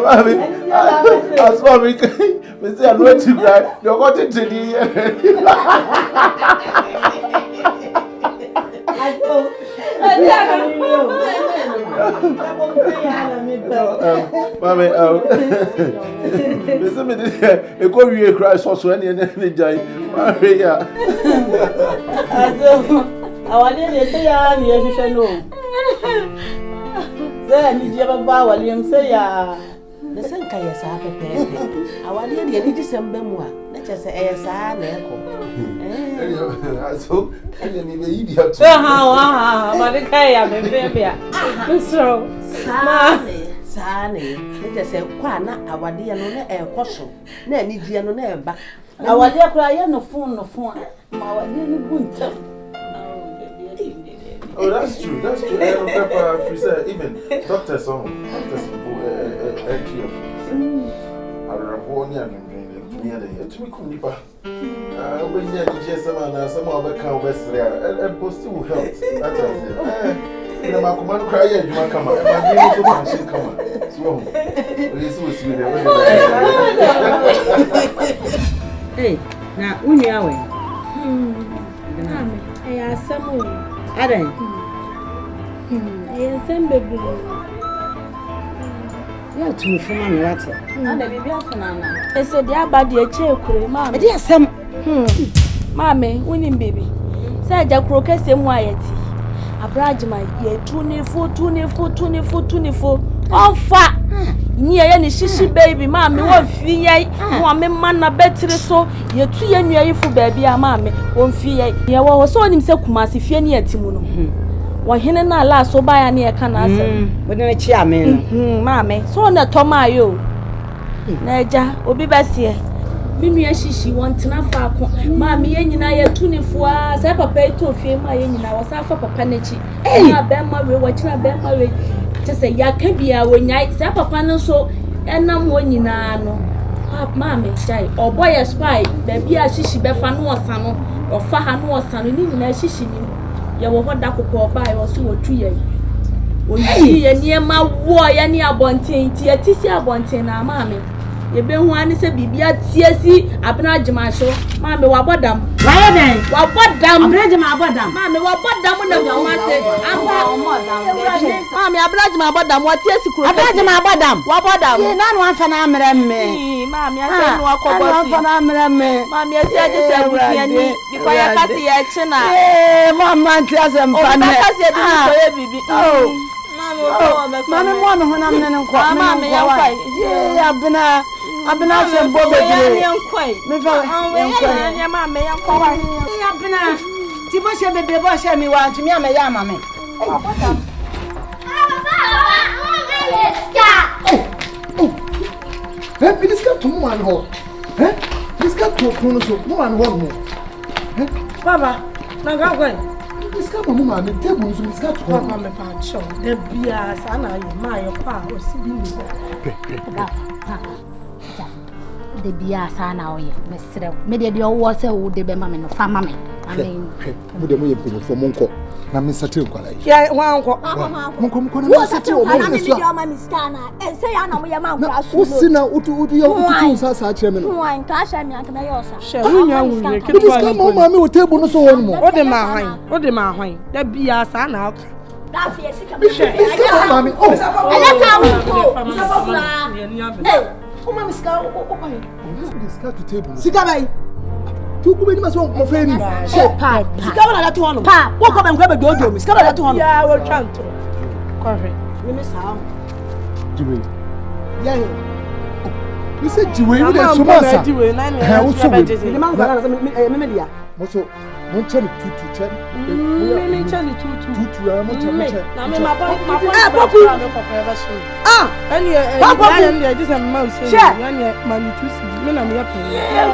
as for me, we say I'm going to cry. You're going to Mommy, listen, a Korean cry so any guy. Maria. I want to say, you should know. Then you ever bow William say, the same kind of sack. I want to get December one. Let us say, So, and then you idiot. How, Madakay, I'm a baby. So, Sani, let us say, Quana, our dear no air caution. Nanny, dear no never. Our dear cry, no phone, no phone. My dear winter. Oh, that's true. That's true. Even doctors on doctors I don't know near the to me Kunipa. When you just some other cow best there and post to help. That's it. You know, my command cry, you might come out. My name is come on. So, this was me there. Hey, now, when you are away, I asked someone. Adam. I am some baby. You are too from my letter. And the baby of Nana. I said, "Dear, but dear, check, Mamma." Dear, some Mammy, winning baby. Said the crocus and Wyatt. A brajma, ye 24. Oh, fat. Near any shishi baby, Mammy, what fee, one man, a better so. Ye 2 years for baby, a mammy, won't fee. Ye was on himself, Massy, Fiani at Timuno. Why, he and I last so by a near canasa. But then a chairman, Mammy, so on a tomayo. Naja, or be best here. Mimi she want to not far. Mammy, and I are 24 hours. I pay to fame my in our South Papa Nechi. Eh, I bear my way, watching a bear my way. Just say, ya can be our night, Papa so, and I'm one in no. Mammy, say, or boy a spy, baby, as she be fan was son, or Fahan was son, and in she knew. You will what that could buy or so 3 years. When you see near my war, any abontain, Tia Bontain, mammy. You been one is a baby at CSC, Abnajama show, Mammy, what about them? Why then? What about them? Abnajama about them. Mammy, what about them when the woman said, Mammy, Abnajama about them, what yes, you could Abnajama about them. What about them? None one for me. Mammy, I said, no, Mammy, I said, just everything because I can't see a china. Eh, Mamma, tell them, baby. Oh. Mamma, one when I'm in a mammy, yeah, I've been out some boy, and quite. Mammy, I'm quite. I've been out. Tibosha, baby, wash me one to me, I'm a yammy. Eh, this got to one hole. Eh? This got to one more. Papa, now go away. This got a woman, the table is got to Papa, my part, show. The beer, Sana, my power, was the beer, Sana, Mr. Maybe your water would be mammy, no family. I mean, with the way you for Monco. I'm Mr. Tilco. Yeah, one what's a two? I'm Stana, and say I know your mouth. What's in now? Would you also such a man? Wine, cash, and Yakayosa. Shall we will table so one more? What am I? What am I? That be a son out. That's yes, mommy. Oh, that's how we go. Oh, Mamma Scout to table. Sikabai. Two women must want my friend. Papa, Sikabai, to one. Walk up and grab a dodo. Sikabai, to one. Yeah, we're trying to. Correct. We miss how. Jiwe. Yeah. You said Jiwe, you didn't so much. I was so good. The man got media. Also, one channel 2 check. Maybe channel 2. And you're just a mouse. Money to see. Men are me up here.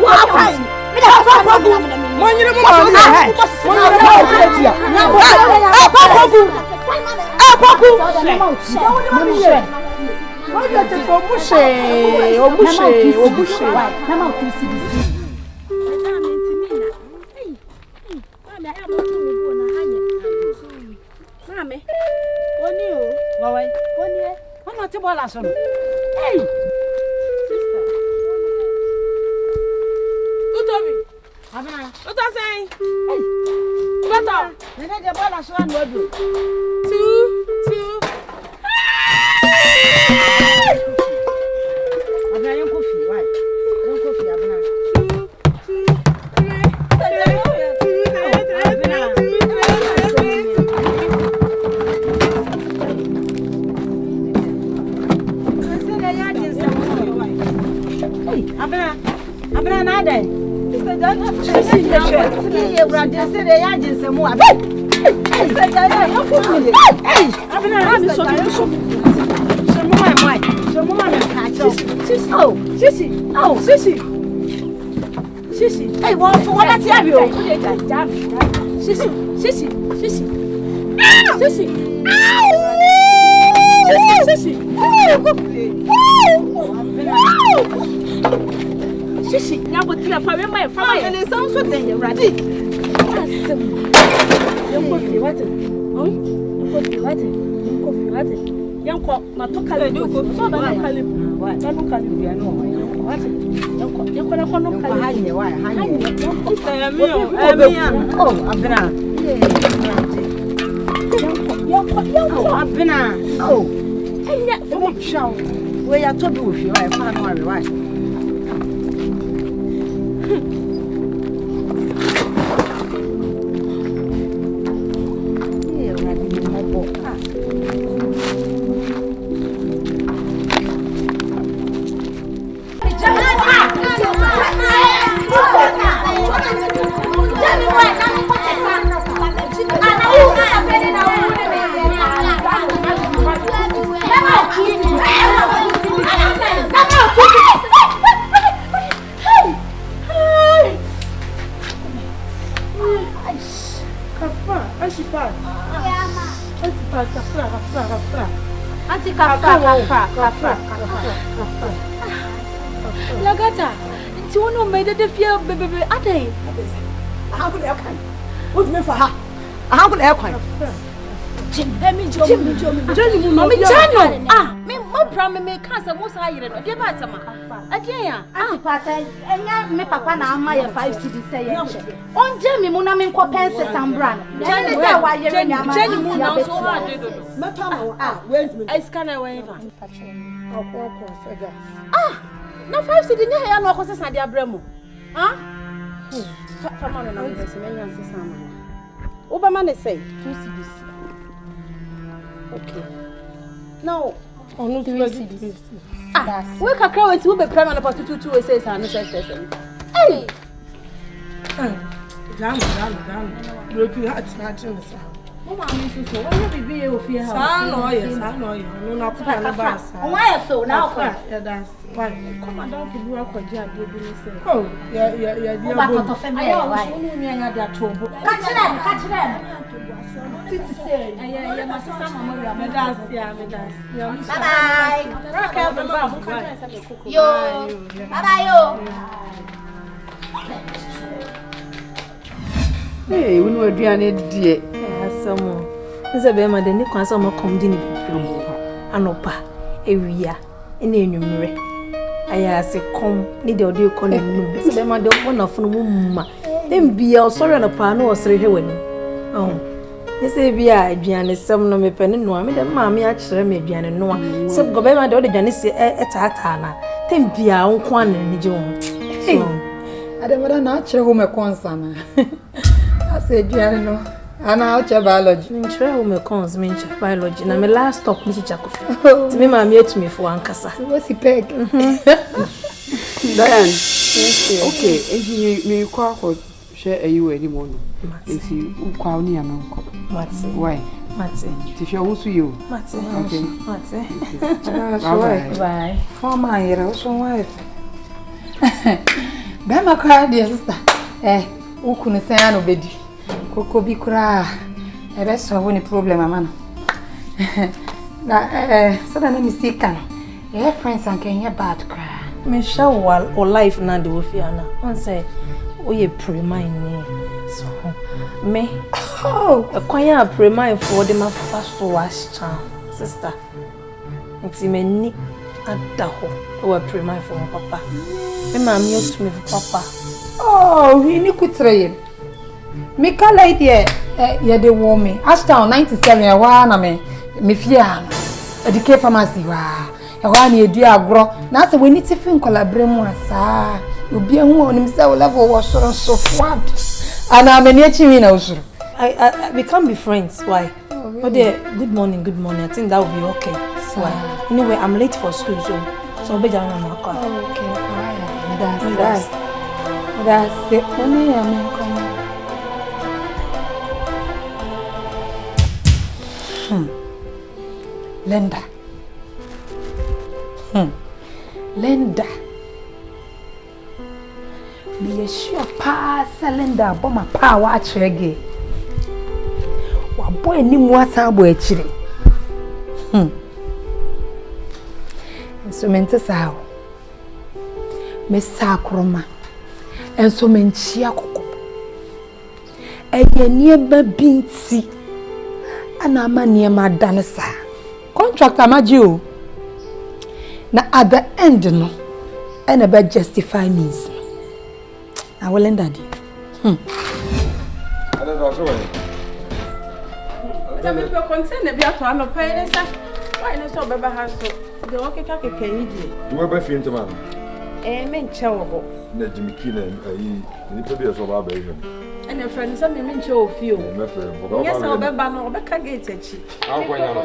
Lagata, do you know made the fear baby ade? How could I come? What me for her? How could I come? Jim, Mommy Channel. Ah, me more problem me cancer most higher than the Batama. Again, me papa na my 5 cedi say. On Jamie Munamin Copense and brand. Jenny, why you're Jenny Muna so hard. Wait, I scan away. Ah, no 5 cedi near no causes and their bremo. Huh? Come on, I'm Oberman say 2 cedis. Okay. Now, on no 3 cedis. Ah, we can crowd to be prime about 2 says and no session. Hey! Jam. Look, you had snatching. Mama, Mrs. So, why you be of your house? I know, no, not put on the bus. Why so now? Yeah, that's why. Come on down to do a quadra, oh, yeah, dear. I had that trouble. Catch them. Hey, we know Adriana dear. Someone. Is a bema de ni kwanza mo komdi ni bibiri. Anopa, ewia, ene enwumre. Aya se kom ni de odi ko na num. Se bema de ko na funu mumma. Embia osori na pa na osere hwe wani. Oh. Ese bia aduane sem no mepene no ame de maame a kire me aduane no. Se go bema de odi aduane se etata na. Tembia nko an ni je wo. So, Ademada na kire ho me konsa na. Ase aduane no. Ana acha biology. Minchire wo me cons minchire biology na me last stop ni chicha kofi. Ti me maame etumi fo ankasa. What's he peg? Diane. Okay, engineer me kwa share ayu eni mo no. Esi ukwa oni amanko. Mate. Why? Mate. Ti share wo su yo. Mate. Okay. Mate. Bye. For my hero, so wife. Bema kwa dear sister. Ukunu say no bedi. Koko bi kura ebe so woni problem amano na so na me see kan friends and can bad cry Me shawal or life na de ofiana on say oye premine ni so me akwanya premine for the ma fa so wash chan sister nti mani Adaho. Oh, pray my for papa. Me mama used to me for papa. Oh, we need to try. Me call it yeah the woman. Ashtown 97 ya wana me fia. Educate pharmacy wa. Ya wana ye dia agro. Na se we need to fin collaborate mu asa. Obi ehun onim say level wo soro so forward. Ana me ne chi na usuru. We can't be friends. Why? Oh, really? Oh dear, good morning. I think that will be okay. So, why? Anyway, I'm late for school, so I'll be down on my car. Oh, okay. That's it. Money, I mean, come on. Linda. Me sure pass Linda, but my power actually. Boy ni mwasa abo echire enso mente sawo me sakroma enso menchi akoko eye nie ba binti ana amanie madane sa contract amaji o na at the end no ena ba justify means na welenda di Ada do so I'm going to concern the Biato and the parents. Why not so baby has so the walkie kaki can you were by Finta man? Amen, chow. The Jimmy Keenan, you need to be a so bad baby. And a friend, some men show of you. Yes, I'll be back on Becca Gates. How can I know?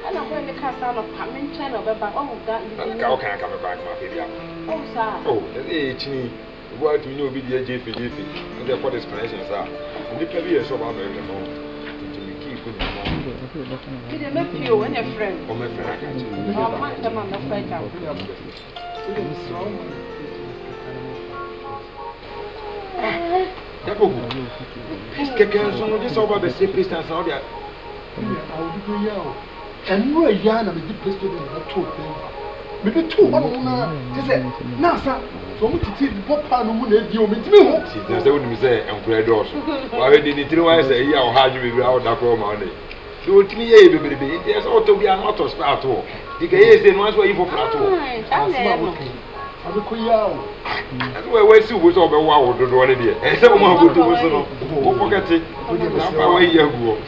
And I'm going to cast out of Pamin channel, but oh, that how can I come back, my baby? Oh, sir. Oh, the what you know be the JP, and the what explanations are. And the baby is so bad baby. Did I make you and your friend? Oh, my friend, I can't. Oh, my God, I'm afraid of this over the same place as all that. And no yarn of the place to the maybe 2 1 just say Nasa. So much to see the papa no money you me. That's what we say and bread doors. Why did it know say here or how you will out that money? So to me baby there's auto be an auto start all. The guy say no answer you for plateau. I'm a queer. That's why we see what's over wow do one there. And some more go to so no forget it. Now why you go.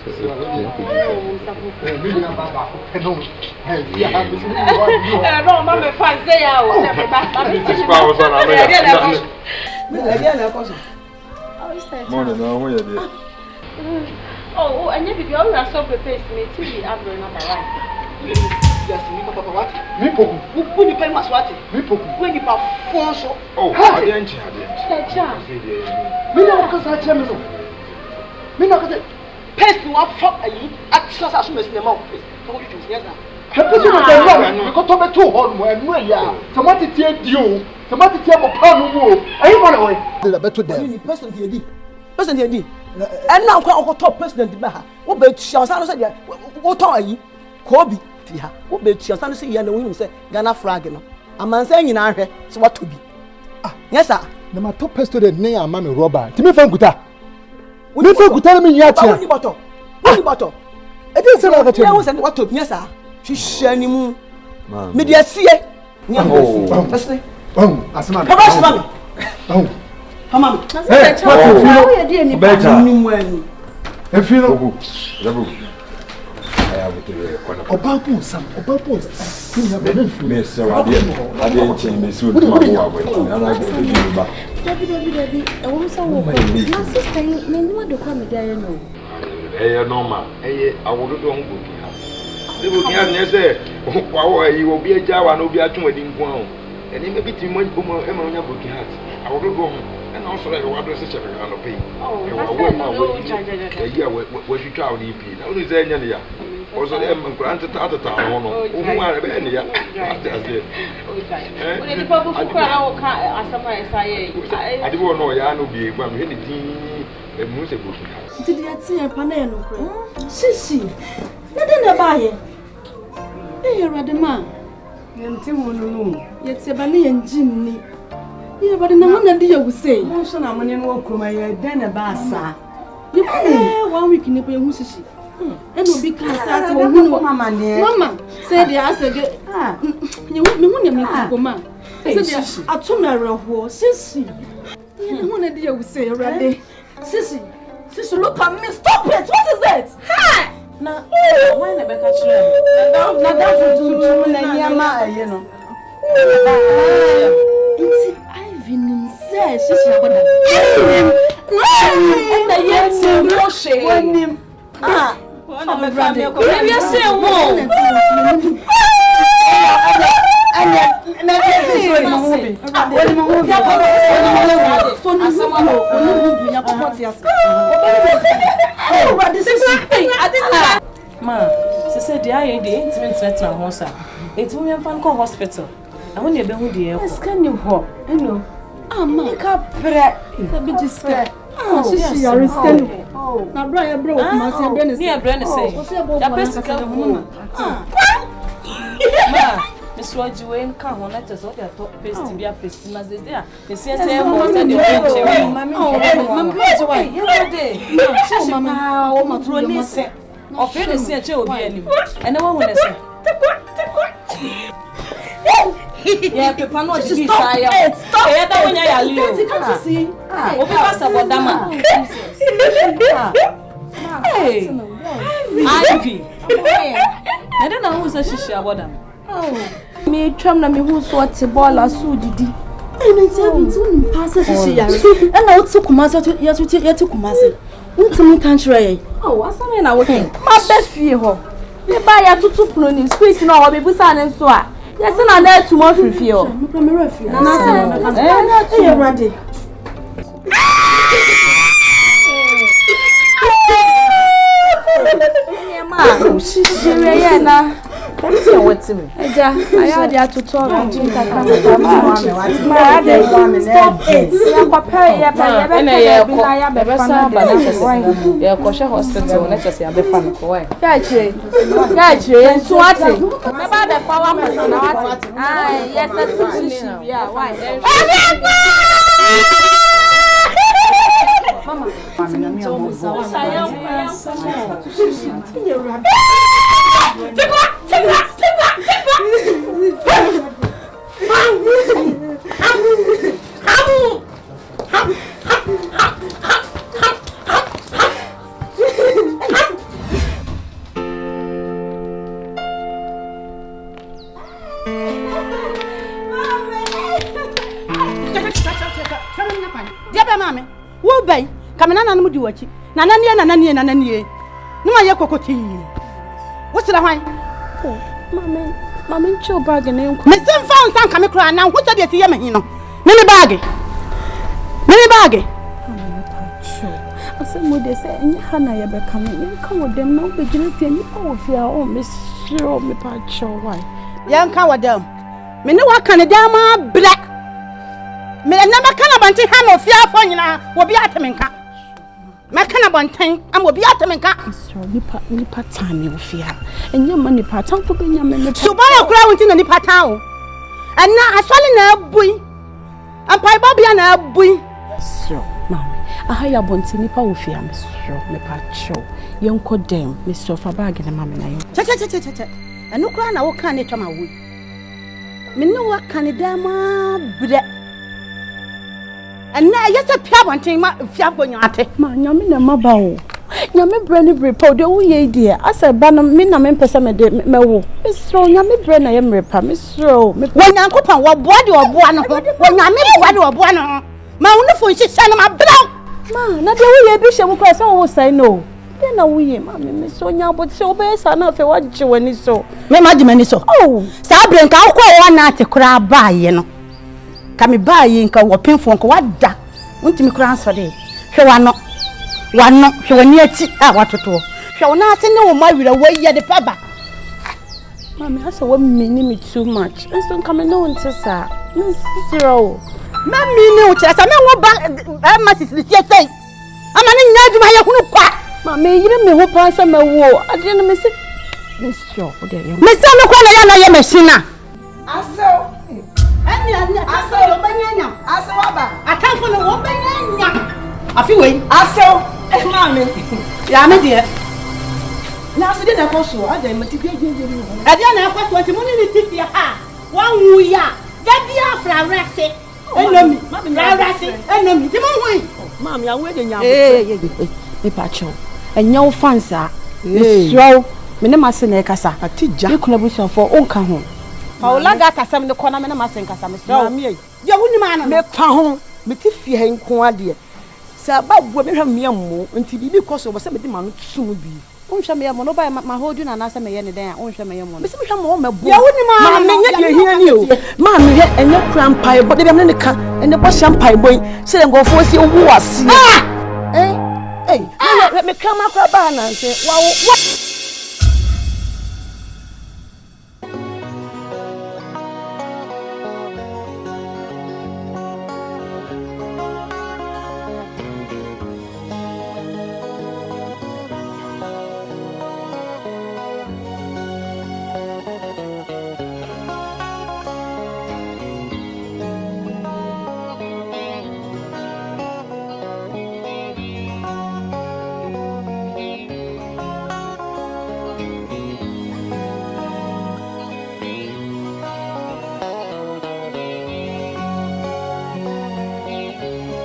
no, Mamma fans they are. Morning, how are you? Oh, and you be always so prepared to me to be up number 1. Yes, Papa, what? Nipo. Who depend mas what? Nipo. When you perform so. Oh, I didn't. Me no cause I tell me no. Me no cause pest no fuck ayi access as me na mouth. So what you do yes na. Pest no dey wrong. Because to be too hard mo enu ya. Somebody tie dio. Somebody tie mo pa no mo. Ayi for na we. The better there. Ni person dey di. Person dey di. And now kwa top president ba ha. Wo be tia san no say wo ton ayi. Kobi tia. Wo be tia san no say ya na wo say Ghana flag no. Amansa nyina hwe so what to be. Ah, yes sir. Na ma top president ne ama me rubber. Ti me fa nguta. Me fa nguta me nya tia. Woni boto. Woni boto. E dey say na ga tia. Ya wo say what to be yes sir. Hwehwe ni mu. Me dey sie. Ni am. Listen. Asma. Baba asma me. Oh. Mama. Hey, how you dey ni better. Ni mu ani. E fi no. Jabu. I have to corner. Obapu sam. Me so I didn't change me suit to my work. And I go to you back. Debbie. I want some work. My sister, me no do come there no. Eh normal. Eh I would do on book. The book here say, "Wow, you will be a Jawa no be a too wedding one." And it may be too much boom and on your book hat. I will go home. And also I will address such a pay. Oh, a year what you travel EP. Now is there also them granted at the town. Who are any? I don't know. I know be one really a music book. Did you see a panel? Shishi. Nothing about it. Hey, Radema. Yet Sebani and Jimmy. Yeah, but no one idea would say. No, son, I'm an walk from my den a bassa. You 1 week in the Musisi. And will be class mama. Say the answer. You want me, Mama. I said, I told my row, Sissy. You want to deal with say already. Sissy, look at me. Stop it. What is that? Ha! Now, why never catch you? Not that for 2 you know. I've been said, Sissy, and the yes, no shame. Ah, my brother, maybe I say one. Ma, she said the IAD intimate threat na hosa. It's women fan call hospital. I want you be who the air. Can you ho? You know. Ah, ma. Ka pre. Be just scared. Oh, she are scared. Oh. Na bra bro, ma say bra ne say. Me bra ne say. Ya pesi ka hu. Ma. Miss Rojiwe can one let us all their top paste be a paste mas there. The CSA was at the bench. Mamma, you are there. Mama, oh, my true listen. Of the CSA will be any. And no one will say. Yeah, Papa, no, she stop. Stop. I don't want you to see. Oh, pass about Dama. Hey, Ivy. I don't know who's a shishi about them. Oh, me tram na me who so te ball asu didi. And it's even pass she yare. And I to Kumasi to yetu Kumasi. Untumi country. Oh, what's na na working? Ma best fie ho. Me ba ya tutu puno ni squeeze na ho be busa ne so a. Yes na na tomorrow free fie ho. Me me refi. Na na say na ready. Ma, she re na. What's your word to me? Eja, I had to talk to stop it. Yeah, papa, yeah, Kosha hospital, let's just say I'm the fan of why. Yeah, so what? About the power person. Yes, that's yeah, why? Mama, Bay, come on, and do it. Nanani. No, my cocotti. What's the wine? Mamma, chill bag and Miss found some coming cry now. What's the Yemen? Many baggy. I said, would they say, and Hannah ever coming? Come with them, no beginning, you oh, fear, oh, Miss Sure, me patcho, why? Young coward them. Me know what kind of damn black. Me never can about to ham of fear for you now, will be at Menka. Makana bantain, and will be at Menka. So, nipa time you fear, and your money part time for being your men. So, buy a crowd in a nipa town. And now I saw in a boy, and Pai Bobby and a boy. So, mammy, I hire Bonti nipa will fear, Miss Show, me patcho. Young cod them, Miss Sofa bag and a mammy. And no crown, I will can't eat my wood. Me know what can it damn and now, yes, a piano and take my fiabonate. Man, Yamina Mabao. Yammy Brandy report, oh, ye dear. I said, Banam, Minna, Mempesame de Mewo. Miss Row, Yammy Brenna, Yamripa, Miss Row. When Uncle Pan, what body or one, when I made body or one, my wonderful, she sent my blood. Man, not the way Bishop will press all say no. Then a wee, Mammy, Miss Sonia, but so base are not for what you when you saw. Mamma, so. Oh, Sabrin, I'll call one night to crab by, you know. Come by in a pin for what da? Want me cross for day? She will not. One not, she will near tea. I want to do. She will not say no more with a way yet the papa. Mammy, I saw one me too much. And so come and on to sir. Miss Zero. Mammy, no chest. I know what back. I must say. I'm an my Mammy, you didn't know what some war. I didn't miss it. Miss Joe, Miss Sana, Messina. I saw. I saw Banyana. I saw I can't follow one Banyana. I feel I saw Mammy. Yeah, my dear. Na so de na koso, ada mati bi agye. Ade na akwaso nti mo ni tifi ha. Wan wu ya. Da bia fra rese. Enomi. Fra rese. Enomi. Ti mo hu. Mami awu de nya. Me pacho. Enya wo fansa. Mesro. Me ne mase na ekasa. Atija. E kuna busan fo onka ho. Paula ga kasam ne kona me ne mase nkasa mesro. Mami ai. Je wuni ma no. Me pa ho. Me ti fie he nko ade. Sa ba bo me hwa me ammo. Nti bibi koso bo se me di ma no sum bi. Unhwa me yemo no ba ma hodu na na se me ye ne den a unhwa me yemo. Me se me hwa mo mebo. Je wuni ma me nya de hia ni o. Ma me he enye krampai bo de me ne ka. Ene bo champai boy. Se le ngofo si owu ase. Me kama kwa ba na se. Wa